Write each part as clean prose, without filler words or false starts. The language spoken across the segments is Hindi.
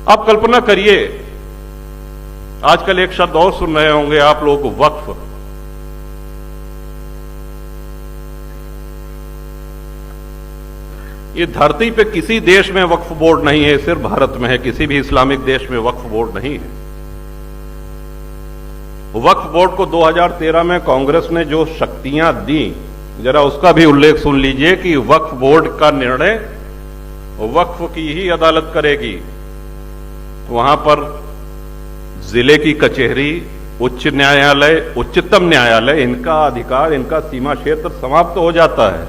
आप कल्पना करिए, आजकल एक शब्द और सुन रहे होंगे आप लोग, वक्फ। ये धरती पे किसी देश में वक्फ बोर्ड नहीं है, सिर्फ भारत में है। किसी भी इस्लामिक देश में वक्फ बोर्ड नहीं है। वक्फ बोर्ड को 2013 में कांग्रेस ने जो शक्तियां दी, जरा उसका भी उल्लेख सुन लीजिए कि वक्फ बोर्ड का निर्णय वक्फ की ही अदालत करेगी। वहां पर जिले की कचहरी, उच्च न्यायालय, उच्चतम न्यायालय, इनका अधिकार, इनका सीमा क्षेत्र समाप्त हो जाता है।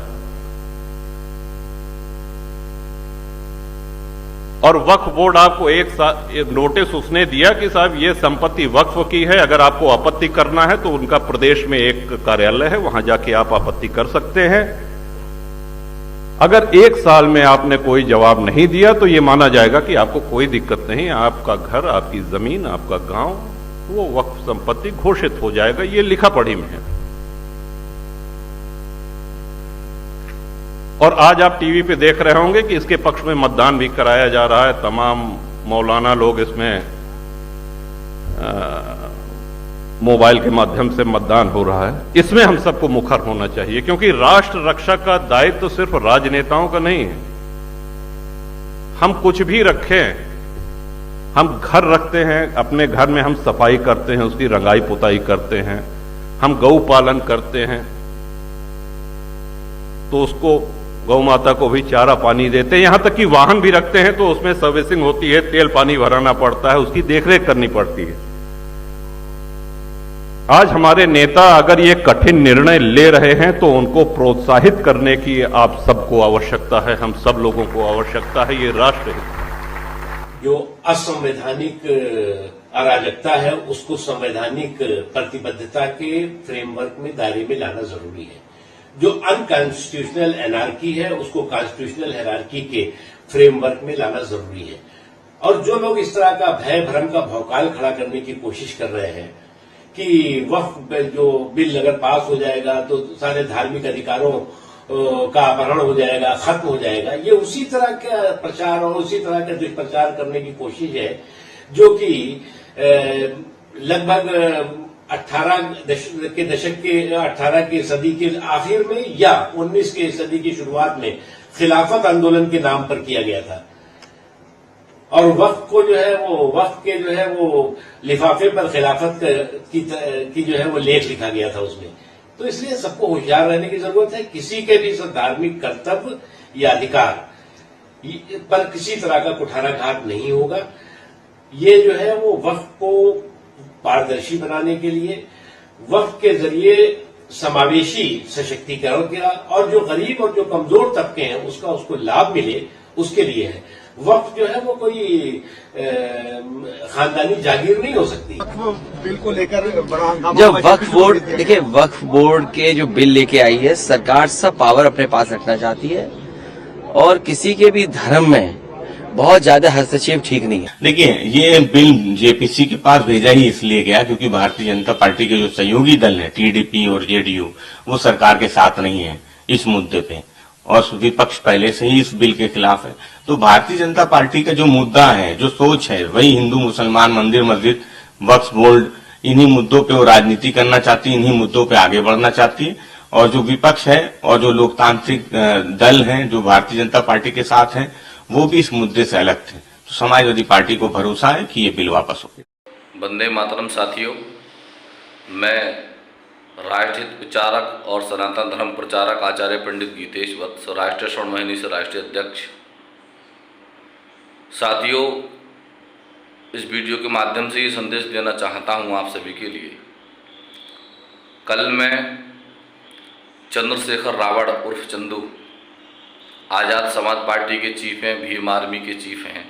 और वक्फ बोर्ड आपको एक नोटिस उसने दिया कि साहब ये संपत्ति वक्फ की है, अगर आपको आपत्ति करना है तो उनका प्रदेश में एक कार्यालय है, वहां जाके आप आपत्ति कर सकते हैं। अगर 1 साल में आपने कोई जवाब नहीं दिया तो यह माना जाएगा कि आपको कोई दिक्कत नहीं, आपका घर, आपकी जमीन, आपका गांव वो वक्फ संपत्ति घोषित हो जाएगा। ये लिखा पढ़ी में है। और आज आप टीवी पे देख रहे होंगे कि इसके पक्ष में मतदान भी कराया जा रहा है। तमाम मौलाना लोग इसमें मोबाइल के माध्यम से मतदान हो रहा है। इसमें हम सबको मुखर होना चाहिए, क्योंकि राष्ट्र रक्षा का दायित्व तो सिर्फ राजनेताओं का नहीं है। हम कुछ भी रखें, हम घर रखते हैं, अपने घर में हम सफाई करते हैं, उसकी रंगाई पुताई करते हैं, हम गौ पालन करते हैं, तो उसको गौ माता को भी चारा पानी देते हैं। यहां तक कि वाहन भी रखते हैं तो उसमें सर्विसिंग होती है, तेल पानी भराना पड़ता है, उसकी देखरेख करनी पड़ती है। आज हमारे नेता अगर ये कठिन निर्णय ले रहे हैं तो उनको प्रोत्साहित करने की आप सबको आवश्यकता है, हम सब लोगों को आवश्यकता है। ये राष्ट्र हित, जो असंवैधानिक अराजकता है उसको संवैधानिक प्रतिबद्धता के फ्रेमवर्क में, दायरे में लाना जरूरी है। जो अनकॉन्स्टिट्यूशनल एनार्की है उसको कॉन्स्टिट्यूशनल हायरार्की के फ्रेमवर्क में लाना जरूरी है। और जो लोग इस तरह का भय भ्रम का भौकाल खड़ा करने की कोशिश कर रहे हैं कि वक्फ जो बिल अगर पास हो जाएगा तो सारे धार्मिक अधिकारों का अपहरण हो जाएगा, खत्म हो जाएगा, ये उसी तरह का प्रचार और उसी तरह का दुष्प्रचार करने की कोशिश है जो कि लगभग 18 की सदी के आखिर में या 19 की सदी की शुरुआत में खिलाफत आंदोलन के नाम पर किया गया था। और वक्फ को जो है वो, वक्फ के जो है वो लिफाफे पर खिलाफत की जो है वो लेख लिखा गया था उसमें। तो इसलिए सबको होशियार रहने की जरूरत है। किसी के भी धार्मिक कर्तव्य या अधिकार पर किसी तरह का कुठाराघात नहीं होगा। ये जो है वो वक्फ को पारदर्शी बनाने के लिए, वक्फ के जरिए समावेशी सशक्तिकरण किया और जो गरीब और जो कमजोर तबके हैं उसको लाभ मिले, उसके लिए है। वक्फ जो है वो कोई खानदानी जागीर नहीं हो सकती। बिल को लेकर बड़ा हंगामा, जब वक्फ बोर्ड, देखिए वक्फ बोर्ड के जो बिल लेके आई है, सरकार सब पावर अपने पास रखना चाहती है और किसी के भी धर्म में बहुत ज्यादा हस्तक्षेप ठीक नहीं है। देखिए, ये बिल जेपीसी के पास भेजा ही इसलिए गया क्योंकि भारतीय जनता पार्टी के जो सहयोगी दल है, टीडीपी और जेडीयू, वो सरकार के साथ नहीं है इस मुद्दे पे और विपक्ष पहले से ही इस बिल के खिलाफ है। तो भारतीय जनता पार्टी का जो मुद्दा है, जो सोच है, वही हिंदू मुसलमान, मंदिर मस्जिद, वक्फ बोर्ड, इन्हीं मुद्दों पे वो राजनीति करना चाहती है, इन्हीं मुद्दों पे आगे बढ़ना चाहती है। और जो विपक्ष है और जो लोकतांत्रिक दल हैं जो भारतीय जनता पार्टी के साथ हैं, वो भी इस मुद्दे से अलग थे। तो समाजवादी पार्टी को भरोसा है कि ये बिल वापस हो। वंदे मातरम साथियों, मैं राष्ट्रहित विचारक और सनातन धर्म प्रचारक आचार्य पंडित गीतेश वत्स, राष्ट्रीय श्रवण वाहिनी से राष्ट्रीय अध्यक्ष। साथियों, इस वीडियो के माध्यम से ये संदेश देना चाहता हूँ आप सभी के लिए। कल मैं चंद्रशेखर रावण उर्फ चंदू, आज़ाद समाज पार्टी के चीफ हैं, भीम आर्मी के चीफ हैं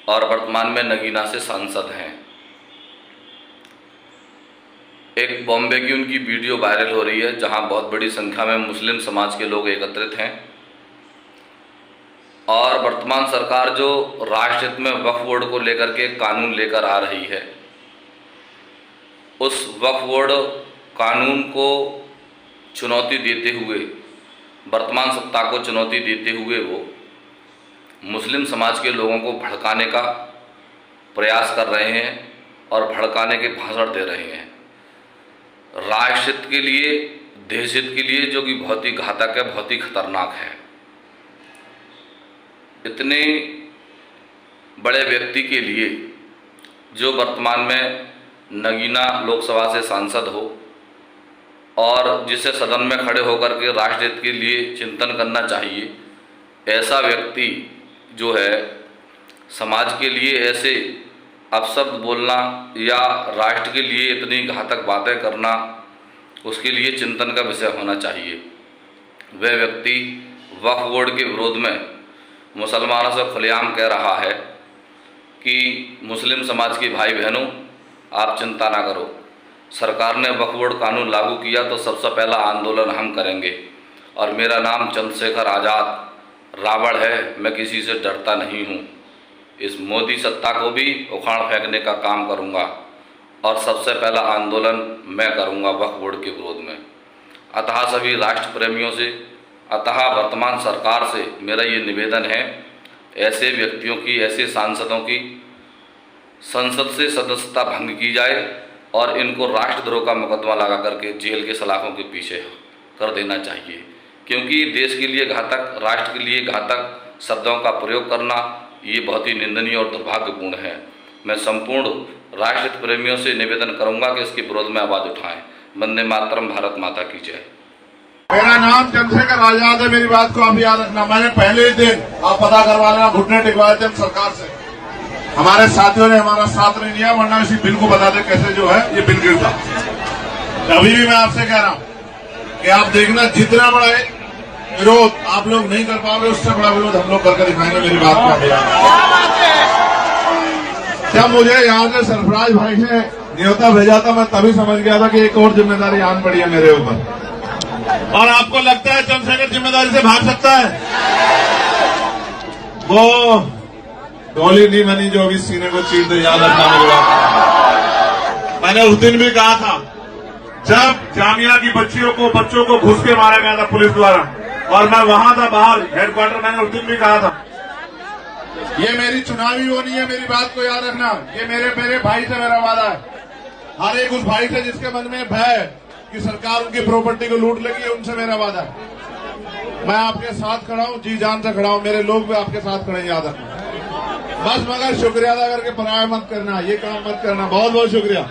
और वर्तमान में नगीना से सांसद हैं। एक बॉम्बे की उनकी वीडियो वायरल हो रही है जहां बहुत बड़ी संख्या में मुस्लिम समाज के लोग एकत्रित हैं और वर्तमान सरकार जो राष्ट्रहित में वक्फ बोर्ड को लेकर के कानून लेकर आ रही है, उस वक्फ बोर्ड कानून को चुनौती देते हुए, वर्तमान सत्ता को चुनौती देते हुए वो मुस्लिम समाज के लोगों को भड़काने का प्रयास कर रहे हैं और भड़काने के भाषण दे रहे हैं, राष्ट्र हित के लिए, देश हित के लिए, जो कि बहुत ही घातक है, बहुत ही खतरनाक है। इतने बड़े व्यक्ति के लिए, जो वर्तमान में नगीना लोकसभा से सांसद हो और जिसे सदन में खड़े होकर के राष्ट्र हित के लिए चिंतन करना चाहिए, ऐसा व्यक्ति जो है समाज के लिए ऐसे अपशब्द बोलना या राष्ट्र के लिए इतनी घातक बातें करना, उसके लिए चिंतन का विषय होना चाहिए। वह व्यक्ति वक्फ बोर्ड के विरोध में मुसलमानों से खुलेआम कह रहा है कि मुस्लिम समाज के भाई बहनों, आप चिंता ना करो, सरकार ने वक्फ बोर्ड कानून लागू किया तो सबसे पहला आंदोलन हम करेंगे, और मेरा नाम चंद्रशेखर आज़ाद रावण है, मैं किसी से डरता नहीं हूँ। इस मोदी सत्ता को भी उखाड़ फेंकने का काम करूँगा और सबसे पहला आंदोलन मैं करूँगा वक्फ बोर्ड के विरोध में। अतः सभी राष्ट्र प्रेमियों से, अतः वर्तमान सरकार से मेरा ये निवेदन है, ऐसे व्यक्तियों की, ऐसे सांसदों की संसद से सदस्यता भंग की जाए और इनको राष्ट्रद्रोह का मुकदमा लगा करके जेल के सलाखों के पीछे कर देना चाहिए, क्योंकि देश के लिए घातक, राष्ट्र के लिए घातक शब्दों का प्रयोग करना ये बहुत ही निंदनीय और दुर्भाग्यपूर्ण है। मैं संपूर्ण राष्ट्रहित प्रेमियों से निवेदन करूंगा कि इसके विरोध में आवाज उठाएं। वंदे मातरम, भारत माता की जय। मेरा नाम चंद्रशेखर आजाद है, मेरी बात को आप याद रखना। मैंने पहले ही दिन, आप पता करवा लेना, घुटने टिकवाए थे सरकार से। हमारे साथियों ने हमारा साथ नहीं दिया, वरना इसी बिल को बता दे कैसे जो है ये बिल गिरता। अभी भी मैं आपसे कह रहा हूं कि आप देखना, जितना बड़ा विरोध आप लोग नहीं कर पाओगे, उससे बड़ा विरोध हम लोग करके दिखाएंगे। मेरी बात को जब मुझे यहाँ से सरफराज भाई ने न्योता भेजा था, मैं तभी समझ गया था कि एक और जिम्मेदारी आन पड़ी है मेरे ऊपर। और आपको लगता है चंद्रशेखर जिम्मेदारी से भाग सकता है? वो गोली नहीं बनी जो अभी सीने को चीर दे, याद रखना मेरी बात। मैंने उस दिन भी कहा था, जब जामिया की बच्चों को घुस के मारा गया था पुलिस द्वारा, और मैं वहां था बाहर हेडक्वार्टर, मैंने उस दिन भी कहा था ये मेरी चुनावी वो नहीं है। मेरी बात को याद रखना, ये मेरे भाई से मेरा वादा है। हर एक उस भाई से जिसके मन में भय कि सरकार उनकी प्रॉपर्टी को लूट लेगी, उनसे मेरा वादा है। मैं आपके साथ खड़ा हूं, जी जान से खड़ा हूं, मेरे लोग भी आपके साथ खड़े हैं, याद रखना। बस मगर शुक्रिया अदा करके पराया मत करना, ये काम मत करना। बहुत बहुत शुक्रिया।